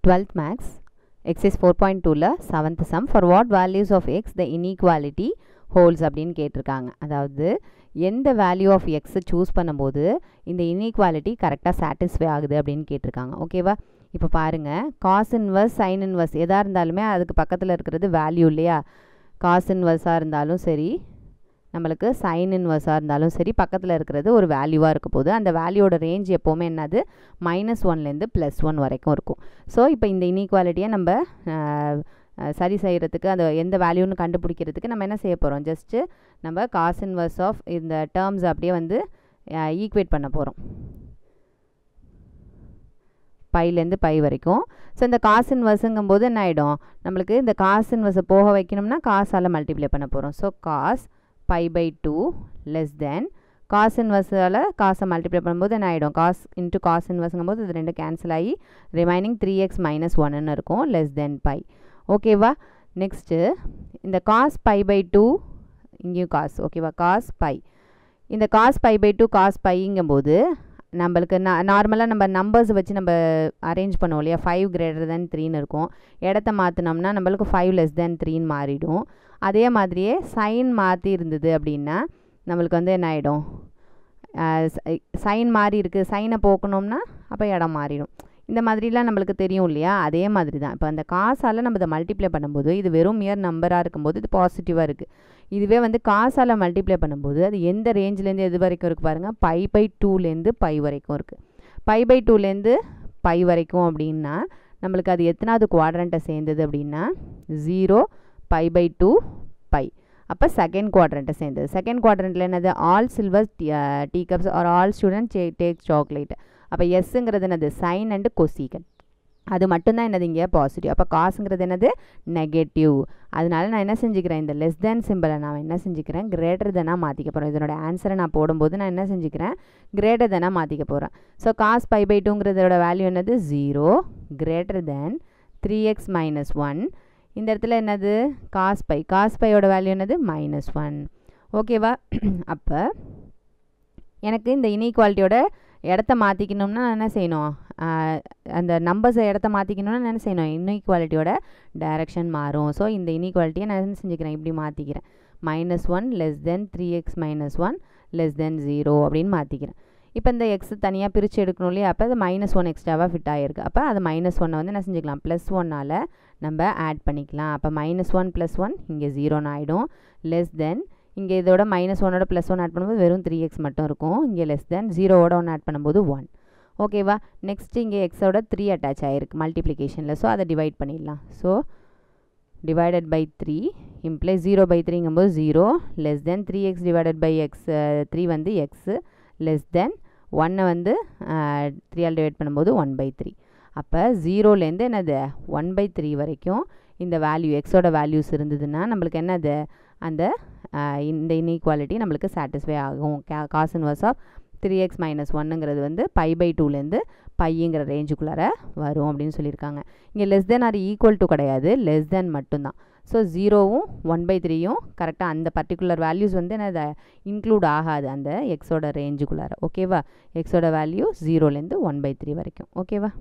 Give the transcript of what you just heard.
12th max exercise 4.2ல 7th sum for what values of x the inequality holds அப்படின்னு கேட்டிருக்காங்க. அதாவது எந்த value of X choose பண்ணும்போது இந்த இன்இக்வாலிட்டி கரெக்டாக சாட்டிஸ்ஃபை ஆகுது அப்படின்னு கேட்டிருக்காங்க. ஓகேவா? இப்போ பாருங்கள், காஸ் இன்வர்ஸ் சைன் இன்வர்ஸ் எதாக இருந்தாலுமே அதுக்கு பக்கத்தில் இருக்கிறது வேல்யூ இல்லையா? காஸ் இன்வர்ஸாக இருந்தாலும் சரி, நம்மளுக்கு சைன் இன்வர்ஸாக இருந்தாலும் சரி, பக்கத்தில் இருக்கிறது ஒரு வேல்யூவாக இருக்க போது அந்த வேல்யூவோட ரேஞ்ச் எப்போவுமே என்னது -1லேருந்து +1 வரைக்கும் இருக்கும். ஸோ இப்போ இந்த இன்இக்வாலிட்டியை நம்ம சரி செய்கிறதுக்கு அந்த எந்த வேல்யூன்னு கண்டுபிடிக்கிறதுக்கு நம்ம என்ன செய்ய போகிறோம்? ஜஸ்ட்டு நம்ம காஸ் இன்வர்ஸ் ஆஃப் இந்த டேர்ம்ஸ் அப்படியே வந்து ஈக்குவேட் பண்ண போகிறோம், பைலேருந்து பை வரைக்கும். ஸோ இந்த காஸ் இன்வர்ஸுங்கும்போது என்ன ஆகிடும், நம்மளுக்கு இந்த காஸ் இன்வர்ஸை போக வைக்கணும்னா காசால் மல்டிப்ளை பண்ண போகிறோம். So cos π/2 less than cos இன்வர்ஸால் காசை மல்டிப்ளை பண்ணும்போது என்ன ஆகிடும், காஸ் இன்ட்டு காஸ் இன்வர்ஸுங்கும் போது இது ரெண்டு கேன்சல் ஆகி ரிமைனிங் 3x - 1ன்னு இருக்கும், லெஸ் தென் பை. ஓகேவா? நெக்ஸ்ட்டு இந்த காஸ் π/2 இங்கேயும் காஸ், ஓகேவா? காஸ் பை, இந்த காஸ் π/2 காஸ் பைங்கும்போது நம்மளுக்கு நார்மலாக நம்ம நம்பர்ஸ் வச்சு நம்ம அரேஞ்ச் பண்ணுவோம் இல்லையா? 5 > 3ன்னு இருக்கும். இடத்த மாற்றினோம்னா நம்மளுக்கு 5 < 3ன்னு மாறிடும். அதே மாதிரியே சைன் மாற்றி இருந்தது அப்படின்னா நம்மளுக்கு வந்து என்ன ஆகிடும், சைன் மாறி இருக்குது, சைனை போக்கணும்னா அப்போ இடம் மாறிடும். இந்த மாதிரிலாம் நம்மளுக்கு தெரியும் இல்லையா? அதே மாதிரி தான் இப்போ அந்த காசால் நம்ம இதை மல்டிப்ளை பண்ணும்போது இது வெறும் மியர் நம்பராக இருக்கும்போது இது பாசிட்டிவாக இருக்குது. இதுவே வந்து காசால் மல்டிப்ளை பண்ணும்போது அது எந்த ரேஞ்சிலேருந்து எது வரைக்கும் இருக்குது பாருங்கள், π/2லேருந்து பை வரைக்கும் இருக்குது. π/2லேருந்து பை வரைக்கும் அப்படின்னா நம்மளுக்கு அது எத்தனாவது குவாட்ரண்ட்டை சேர்ந்தது அப்படின்னா 0 π/2 பை. அப்போ செகண்ட் குவாட்ரண்ட்டை சேர்ந்தது. செகண்ட் குவாட்ரண்ட்டில் என்னது, all silver tea cups are all student take chocolate. அப்போ எஸ்ஸுங்கிறது என்னது, சைன் அண்டு கொசீகன், அது மட்டும்தான் என்னது இங்கே பாசிட்டிவ். அப்போ காசுங்கிறது என்னது நெகட்டிவ். அதனால நான் என்ன செஞ்சுக்கிறேன், இந்த லெஸ் தேன் சிம்பிளை நான் என்ன செஞ்சுக்கிறேன், கிரேட்டர் தெனாக மாற்றிக்க போகிறேன். இதனோட ஆன்சரை நான் போடும்போது நான் என்ன செஞ்சுக்கிறேன், கிரேட்டர் தெனாக மாற்றிக்க போகிறேன். ஸோ காஸ் π/2ங்கிறதோட வேல்யூ என்னது 0 கிரேட்டர் தென் 3x - 1. இந்த இடத்துல என்னது காஸ் பை, காஸ் பையோட வேல்யூ என்னது -1. ஓகேவா? அப்போ எனக்கு இந்த இன்இக்வாலிட்டியோட இடத்த மாற்றிக்கணும்னா என்ன செய்யணும், அந்த நம்பர்ஸை இடத்த மாற்றிக்கணும்னா என்ன செய்யணும், இன்இக்வாலிட்டியோட டைரக்ஷன் மாறும். ஸோ இந்த இன்இக்வாலிட்டியை நான் என்ன செஞ்சுக்கிறேன், இப்படி மாற்றிக்கிறேன், -1 less than 3x - 1 less than 0 அப்படின்னு மாற்றிக்கிறேன். இப்போ இந்த எக்ஸ் தனியாக பிரித்து எடுக்கணும் இல்லையா? அப்போ அது -1 எக்ஸ்ட்ராவாக ஃபிட் ஆகிருக்கு. அப்போ அது -1 வந்து என்ன செஞ்சுக்கலாம், +1ஆல் நம்ம ஆட் பண்ணிக்கலாம். அப்போ -1 + 1 இங்கே 0ன்னு ஆகிடும். லெஸ் தென் இங்கே இதோட -1ஓட +1 ஆட் பண்ணும்போது வெறும் 3x மட்டும் இருக்கும். இங்கே லெஸ் தென் 0ஓட 1 ஆட் பண்ணும்போது 1. ஓகேவா? நெக்ஸ்ட் இங்கே எக்ஸோட 3 அட்டாச் ஆகிருக்கு மல்டிப்ளிகேஷனில். ஸோ அதை டிவைட் பண்ணிடலாம். ஸோ டிவைடட் பை 3 இம்ப்ளை 0/3ங்கும்போது 0 லெஸ் தென் 3x / x, 3 வந்து எக்ஸு லெஸ் தென் 1 வந்து 3ஆல் டிவைட் பண்ணும்போது 1/3. அப்போ 0லேருந்து என்னது 1/3 வரைக்கும் இந்த வேல்யூ எக்ஸோட வேல்யூஸ் இருந்ததுன்னா நம்மளுக்கு என்னது அந்த இந்த இன்இக்வாலிட்டி நம்மளுக்கு சாட்டிஸ்ஃபை ஆகும். காஸ் இன்வர்ஸ் ஆஃப் 3x - 1ங்கிறது வந்து π/2லேருந்து பைங்கிற ரேஞ்சுக்குள்ளார வரும் அப்படின்னு சொல்லியிருக்காங்க. இங்கே less than or equal to கிடையாது, லெஸ் தென் மட்டும்தான். ஸோ 0வும் 1/3யும் கரெக்டாக அந்த பர்டிகுலர் வேல்யூஸ் வந்து என்னது இன்க்ளூட் ஆகாது அந்த எக்ஸோட ரேஞ்சுக்குள்ளார. ஓகேவா? எக்ஸோட வேல்யூ 0லேருந்து 1/3 வரைக்கும். ஓகேவா?